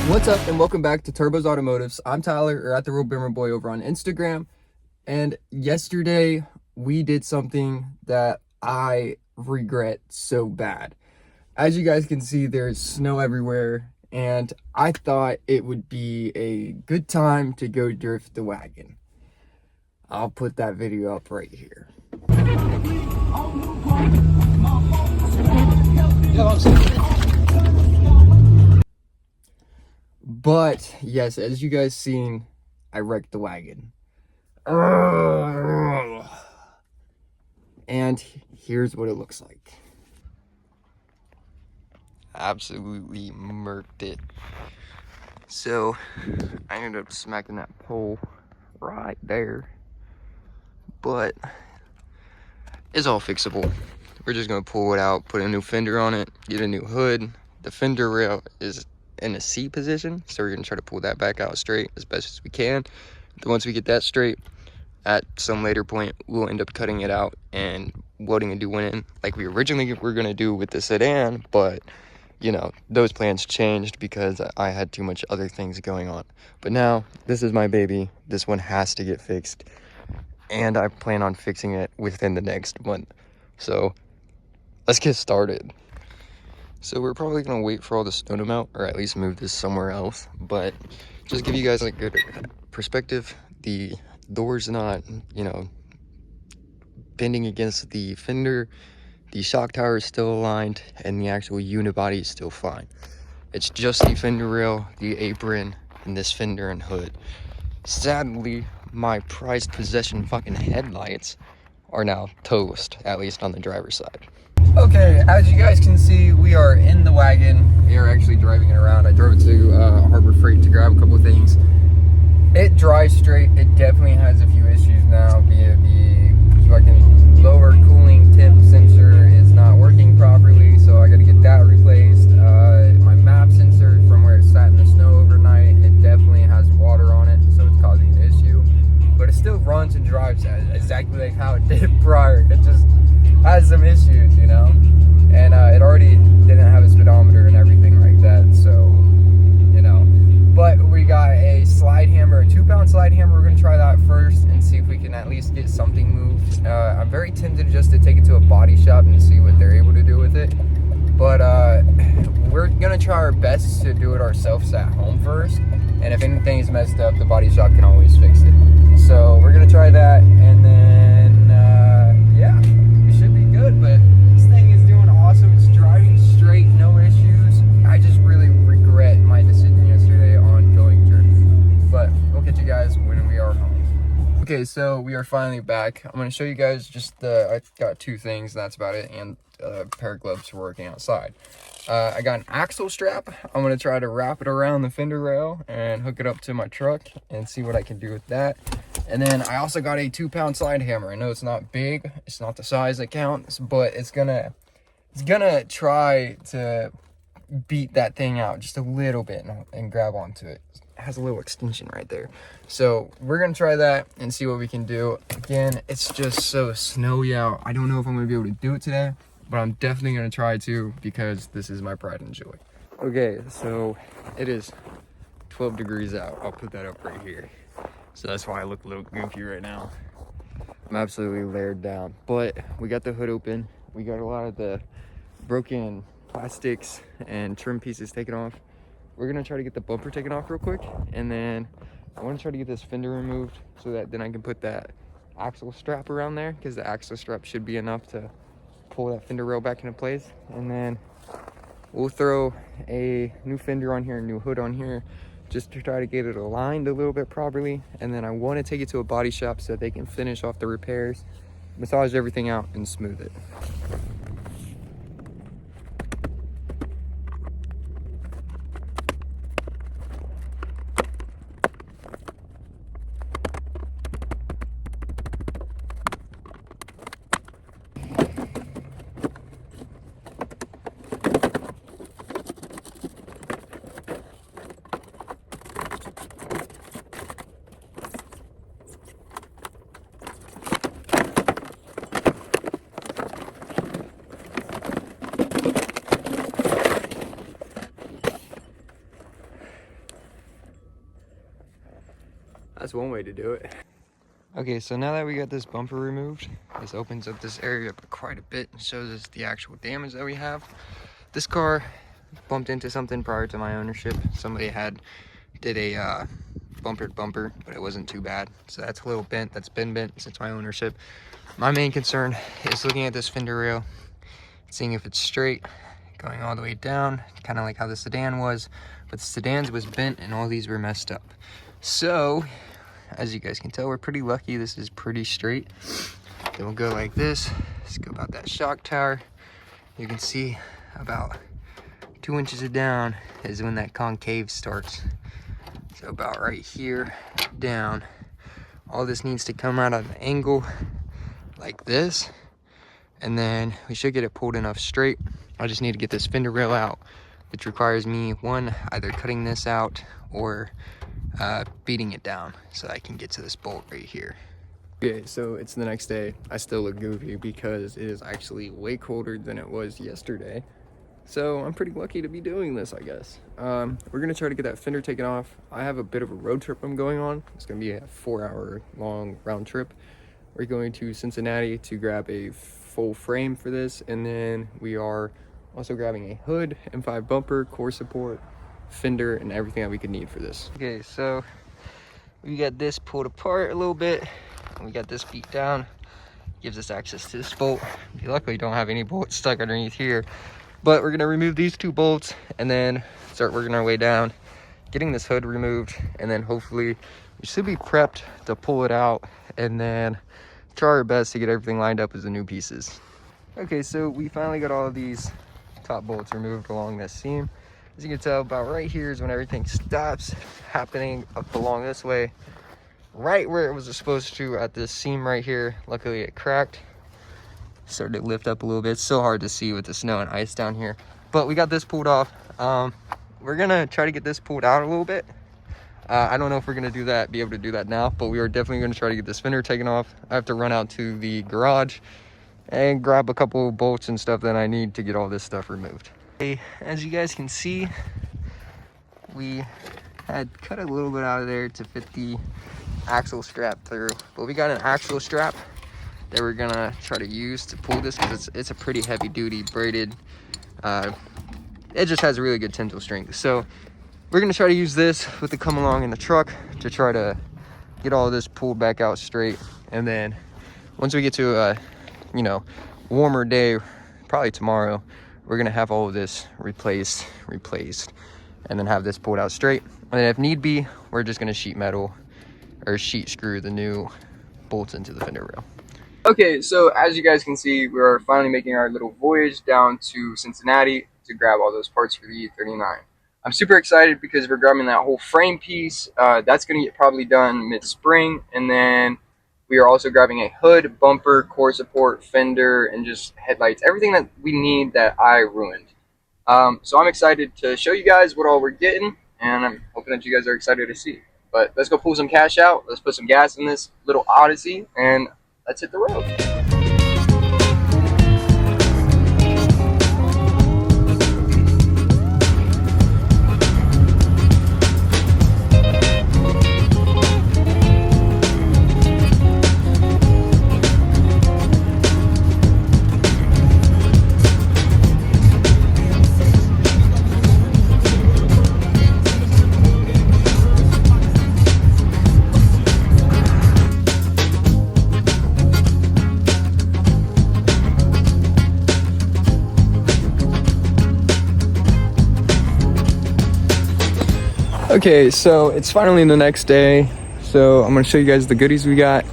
What's up, and welcome back to Turbo's Automotives. I'm Tyler, or at the Real Bimmer Boy over on Instagram. And yesterday we did something that I regret so bad. As you guys can see, there's snow everywhere, and I thought it would be a good time to go drift the wagon. I'll put that video up right here. But yes, as you guys seen, I wrecked the wagon. And here's what it looks like. Absolutely murked it. So I ended up smacking that pole right there. But it's all fixable. We're just gonna pull it out, put a new fender on it, get a new hood. The fender rail is in a C position, so we're gonna try to pull that back out straight as best as we can. Once we get that straight, at some later point, we'll end up cutting it out and welding a new one in, like we originally were gonna do with the sedan, but you know, those plans changed because I had too much other things going on. But now, this is my baby. This one has to get fixed, and I plan on fixing it within the next month. So let's get started. So we're probably gonna wait for all the snow to melt, or at least move this somewhere else, but just give you guys a good perspective. The door's not, you know, bending against the fender. The shock tower is still aligned, and the actual unibody is still fine. It's just the fender rail, the apron, and this fender and hood. Sadly, my prized possession fucking headlights are now toast, at least on the driver's side. Okay, as you guys can see, we are in the wagon. We are actually driving it around. I drove it to Harbor Freight to grab a couple things. It drives straight. It definitely has a few issues now via the fucking lower cooling temp sensor is not working properly, so I got to get that replaced. My map sensor from where it sat in the snow overnight, it definitely has water on it, so it's causing an issue. But it still runs and drives exactly like how it did prior. It just has some issues, you know? And it already didn't have a speedometer and everything like that, so, you know. But we got a slide hammer, a 2-pound slide hammer. We're gonna try that first and see if we can at least get something moved. I'm very tempted just to take it to a body shop and see what they're able to do with it. But we're gonna try our best to do it ourselves at home first. And if anything is messed up, the body shop can always fix it. So we're gonna try that, and then yeah, we should be good. But this thing is doing awesome. It's driving straight, no issues. I just really regret my decision yesterday on going drift. But we'll get you guys when we are home. Okay, so we are finally back. I'm gonna show you guys just I got 2 things, and that's about it, and a pair of gloves for working outside. I got an axle strap. I'm gonna try to wrap it around the fender rail and hook it up to my truck and see what I can do with that. And then I also got a 2-pound slide hammer. I know it's not big, it's not the size that counts, but it's gonna try to beat that thing out just a little bit and grab onto it. It has a little extension right there. So we're gonna try that and see what we can do. Again, it's just so snowy out. I don't know if I'm gonna be able to do it today, but I'm definitely gonna try to, because this is my pride and joy. Okay, so it is 12 degrees out. I'll put that up right here. So that's why I look a little goofy right now. I'm absolutely layered down, but we got the hood open. We got a lot of the broken plastics and trim pieces taken off. We're gonna try to get the bumper taken off real quick, and then I want to try to get this fender removed so that then I can put that axle strap around there, because the axle strap should be enough to pull that fender rail back into place. And then we'll throw a new fender on here, a new hood on here, just to try to get it aligned a little bit properly. And then I want to take it to a body shop so that they can finish off the repairs, massage everything out, and smooth it. that's one way to do it. Okay, so now that we got this bumper removed, this opens up this area quite a bit and shows us the actual damage that we have. This car bumped into something prior to my ownership. Somebody did a bumper to bumper, but it wasn't too bad. So that's a little bent, that's been bent since my ownership. My main concern is looking at this fender rail, seeing if it's straight, going all the way down, kind of like how the sedan was, but the sedans was bent and all these were messed up. So, as you guys can tell, we're pretty lucky. This is pretty straight. Then we'll go like this. Let's go about that shock tower. You can see about 2 inches of down is when that concave starts. So about right here down. All this needs to come out at an angle like this. And then we should get it pulled enough straight. I just need to get this fender rail out, which requires me, one, either cutting this out or beating it down so I can get to this bolt right here. Okay, so it's the next day. I still look goofy because it is actually way colder than it was yesterday. So I'm pretty lucky to be doing this, I guess. We're gonna try to get that fender taken off. I have a bit of a road trip I'm going on. It's gonna be a 4-hour long round trip. We're going to Cincinnati to grab a full frame for this, and then we are also grabbing a hood, M5 bumper, core support, fender, and everything that we could need for this. Okay, so we got this pulled apart a little bit. We got this beat down. Gives us access to this bolt. We luckily don't have any bolts stuck underneath here, but we're gonna remove these 2 bolts and then start working our way down, getting this hood removed, and then hopefully we should be prepped to pull it out and then try our best to get everything lined up as the new pieces. Okay, so we finally got all of these top bolts removed along this seam. As you can tell, about right here is when everything stops happening up along this way, right where it was supposed to at this seam right here. Luckily it cracked, started to lift up a little bit. It's so hard to see with the snow and ice down here, but we got this pulled off. We're gonna try to get this pulled out a little bit. I don't know if we're gonna be able to do that now, but we are definitely gonna try to get this fender taken off. I have to run out to the garage and grab a couple of bolts and stuff that I need to get all this stuff removed. Okay, as you guys can see, we had cut a little bit out of there to fit the axle strap through, but we got an axle strap that we're gonna try to use to pull this because it's a pretty heavy duty braided. It just has a really good tensile strength. So we're gonna try to use this with the come along in the truck to try to get all of this pulled back out straight. And then once we get to a warmer day, probably tomorrow, we're gonna have all of this replaced, and then have this pulled out straight. And then if need be, we're just gonna sheet screw the new bolts into the fender rail. Okay, so as you guys can see, we are finally making our little voyage down to Cincinnati to grab all those parts for the E39. I'm super excited because we're grabbing that whole frame piece. That's gonna get probably done mid-spring, and then we are also grabbing a hood, bumper, core support, fender, and just headlights, everything that we need that I ruined. So I'm excited to show you guys what all we're getting, and I'm hoping that you guys are excited to see. But let's go pull some cash out, let's put some gas in this little Odyssey, and let's hit the road. Okay, so it's finally the next day. So I'm gonna show you guys the goodies we got.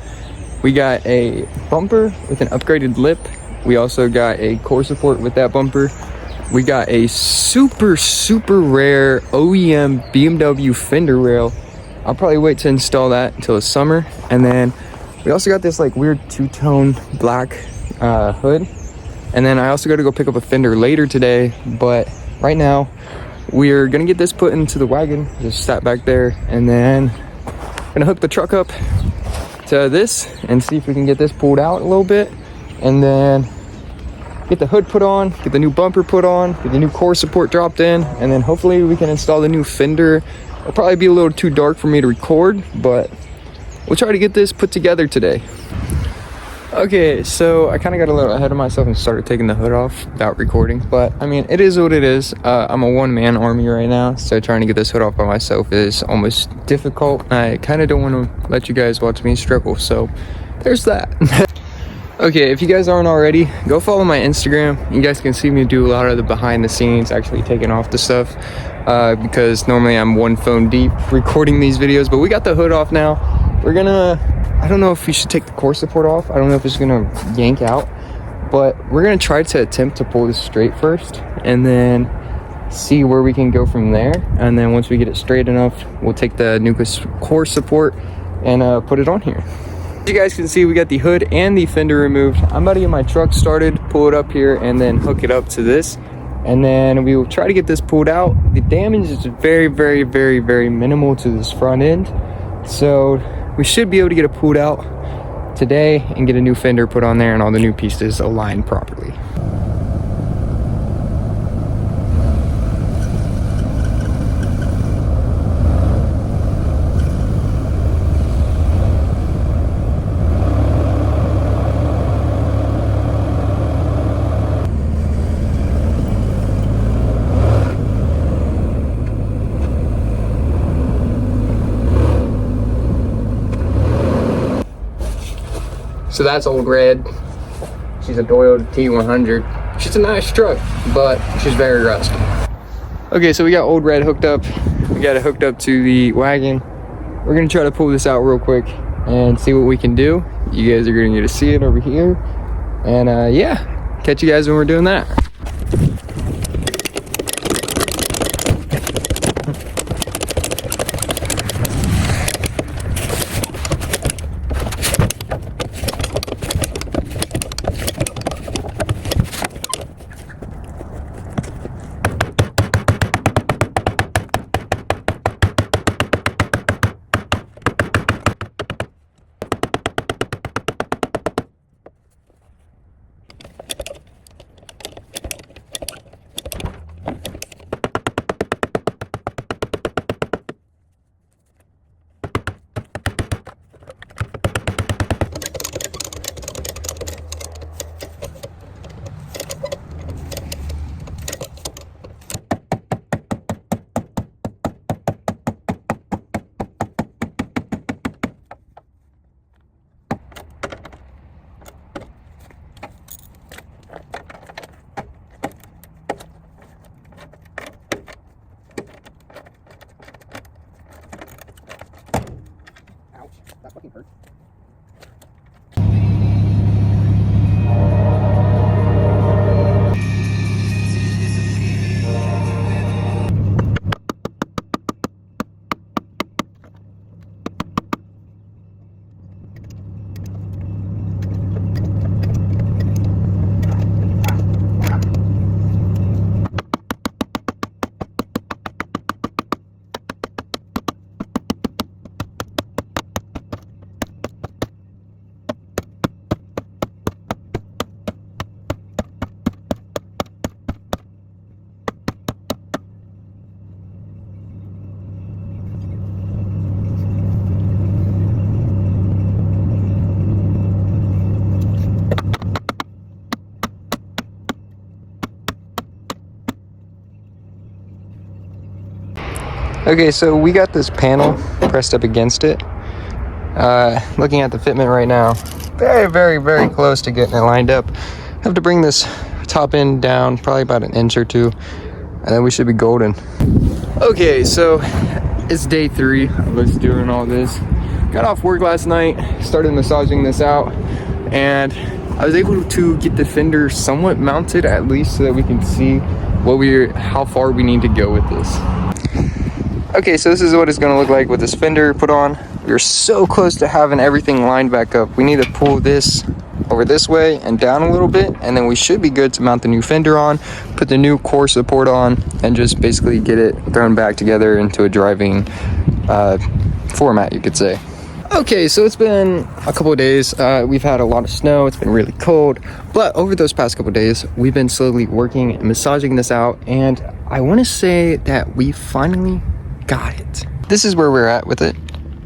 We got a bumper with an upgraded lip. We also got a core support with that bumper. We got a super rare OEM BMW fender rail. I'll probably wait to install that until the summer. And then we also got this like weird two-tone black hood. And then I also got to go pick up a fender later today, but right now we're gonna get this put into the wagon, just sat back there, and then gonna hook the truck up to this and see if we can get this pulled out a little bit, and then get the hood put on, get the new bumper put on, get the new core support dropped in, and then hopefully we can install the new fender. It'll probably be a little too dark for me to record, but we'll try to get this put together today. Okay, so I kind of got a little ahead of myself and started taking the hood off without recording, but I mean, it is what it is. I'm a one-man army right now, so trying to get this hood off by myself is almost difficult. I kind of don't want to let you guys watch me struggle, so there's that. Okay, if you guys aren't already, go follow my Instagram. You guys can see me do a lot of the behind the scenes, actually taking off the stuff, because normally I'm one phone deep recording these videos, but we got the hood off now. We're gonna, I don't know if we should take the core support off. I don't know if it's gonna yank out, but we're gonna try to attempt to pull this straight first and then see where we can go from there. And then once we get it straight enough, we'll take the new core support and put it on here. As you guys can see, we got the hood and the fender removed. I'm about to get my truck started, pull it up here, and then hook it up to this. And then we will try to get this pulled out. The damage is very, very, very, very minimal to this front end. So we should be able to get it pulled out today and get a new fender put on there and all the new pieces aligned properly. So that's Old Red. She's a Toyota T100. She's a nice truck, but she's very rusty. Okay, so we got Old Red hooked up. We got it hooked up to the wagon. We're gonna try to pull this out real quick and see what we can do. You guys are gonna get to see it over here. And yeah, catch you guys when we're doing that. That fucking hurt. Okay, so we got this panel pressed up against it. Looking at the fitment right now, very, very, very close to getting it lined up. Have to bring this top end down probably about an inch or two, and then we should be golden. Okay, so it's day 3 of us doing all this. Got off work last night, started massaging this out, and I was able to get the fender somewhat mounted, at least so that we can see how far we need to go with this. Okay, so this is what it's gonna look like with this fender put on. We're so close to having everything lined back up. We need to pull this over this way and down a little bit, and then we should be good to mount the new fender on, put the new core support on, and just basically get it thrown back together into a driving format, you could say. Okay, so it's been a couple of days. We've had a lot of snow. It's been really cold, but over those past couple of days, we've been slowly working and massaging this out, and I want to say that we finally got it. This is where we're at with it.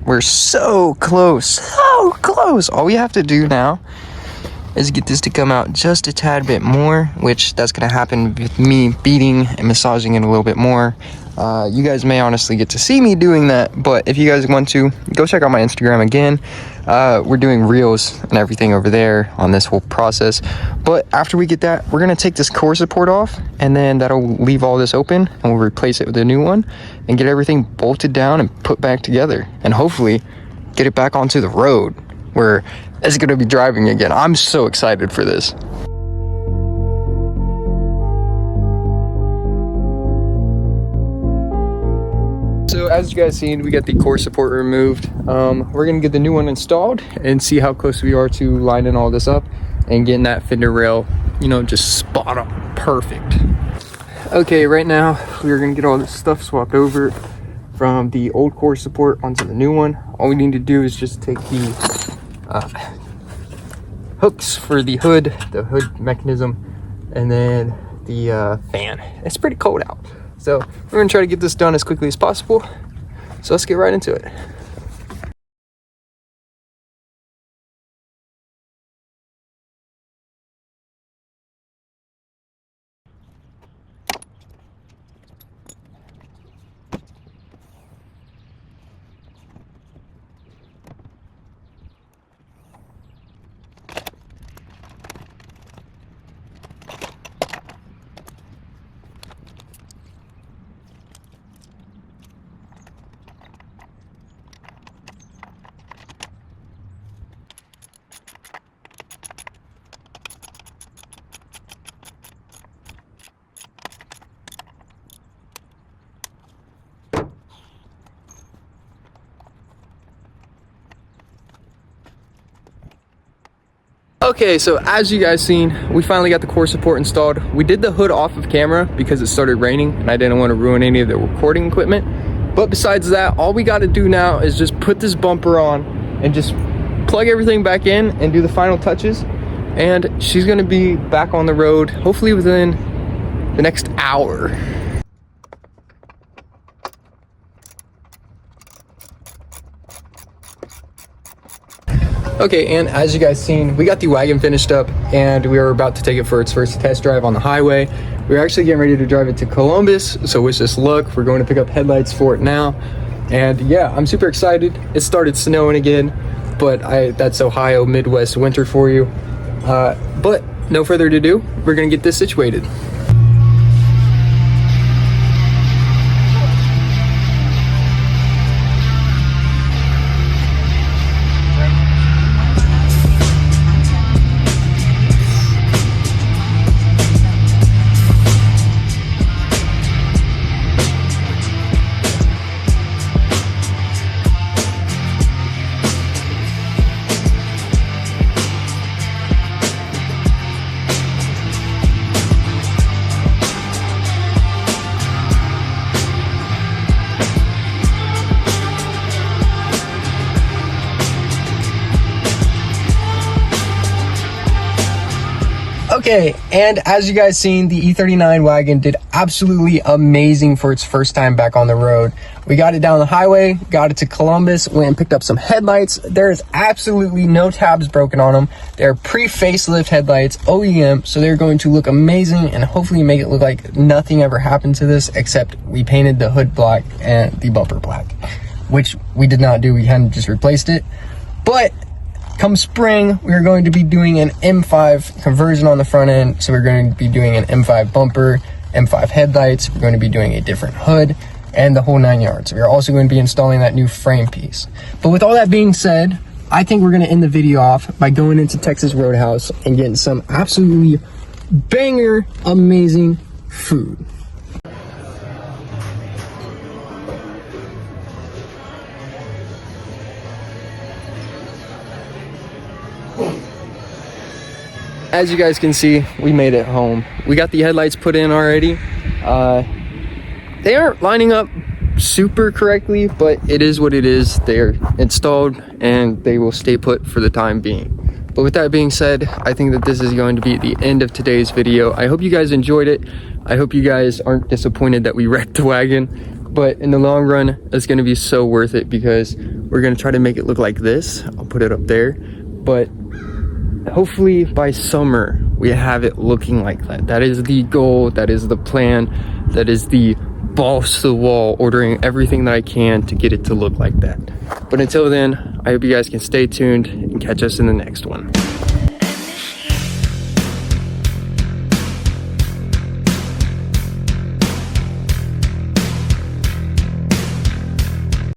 We're so close, so close. All we have to do now is get this to come out just a tad bit more, which that's gonna happen with me beating and massaging it a little bit more. You guys may honestly get to see me doing that, but if you guys want to, go check out my Instagram again. We're doing reels and everything over there on this whole process. But after we get that, we're gonna take this core support off, and then that'll leave all this open, and we'll replace it with a new one and get everything bolted down and put back together, and hopefully get it back onto the road where it's gonna be driving again. I'm so excited for this. So as you guys seen, we got the core support removed. We're gonna get the new one installed and see how close we are to lining all this up and getting that fender rail, you know, just spot on, perfect. Okay, right now we're gonna get all this stuff swapped over from the old core support onto the new one. All we need to do is just take the hooks for the hood mechanism, and then the fan. It's pretty cold out, so we're gonna try to get this done as quickly as possible. So let's get right into it. Okay, so as you guys seen, we finally got the core support installed. We did the hood off of camera because it started raining and I didn't want to ruin any of the recording equipment. But besides that, all we got to do now is just put this bumper on and just plug everything back in and do the final touches. And she's going to be back on the road, hopefully within the next hour. Okay, and as you guys seen, we got the wagon finished up and we are about to take it for its first test drive on the highway. We're actually getting ready to drive it to Columbus, so wish us luck. We're going to pick up headlights for it now. And yeah, I'm super excited. It started snowing again, but that's Ohio Midwest winter for you. But no further ado, we're gonna get this situated. Okay, and as you guys seen, the E39 wagon did absolutely amazing for its first time back on the road. We got it down the highway, got it to Columbus, went and picked up some headlights. There is absolutely no tabs broken on them. They're pre-facelift headlights, OEM, so they're going to look amazing and hopefully make it look like nothing ever happened to this, except we painted the hood black and the bumper black, which we did not do. We hadn't just replaced it. But come spring, we're going to be doing an M5 conversion on the front end. So we're going to be doing an M5 bumper, M5 headlights. We're going to be doing a different hood and the whole 9 yards. We're also going to be installing that new frame piece. But with all that being said, I think we're going to end the video off by going into Texas Roadhouse and getting some absolutely banger, amazing food. As you guys can see, we made it home. We got the headlights put in already. They aren't lining up super correctly, but it is what it is. They're installed and they will stay put for the time being. But with that being said, I think that this is going to be the end of today's video. I hope you guys enjoyed it. I hope you guys aren't disappointed that we wrecked the wagon. But in the long run, it's gonna be so worth it because we're gonna try to make it look like this. I'll put it up there. But hopefully by summer, we have it looking like that. That is the goal, that is the plan, that is the balls to the wall, ordering everything that I can to get it to look like that. But until then, I hope you guys can stay tuned and catch us in the next one.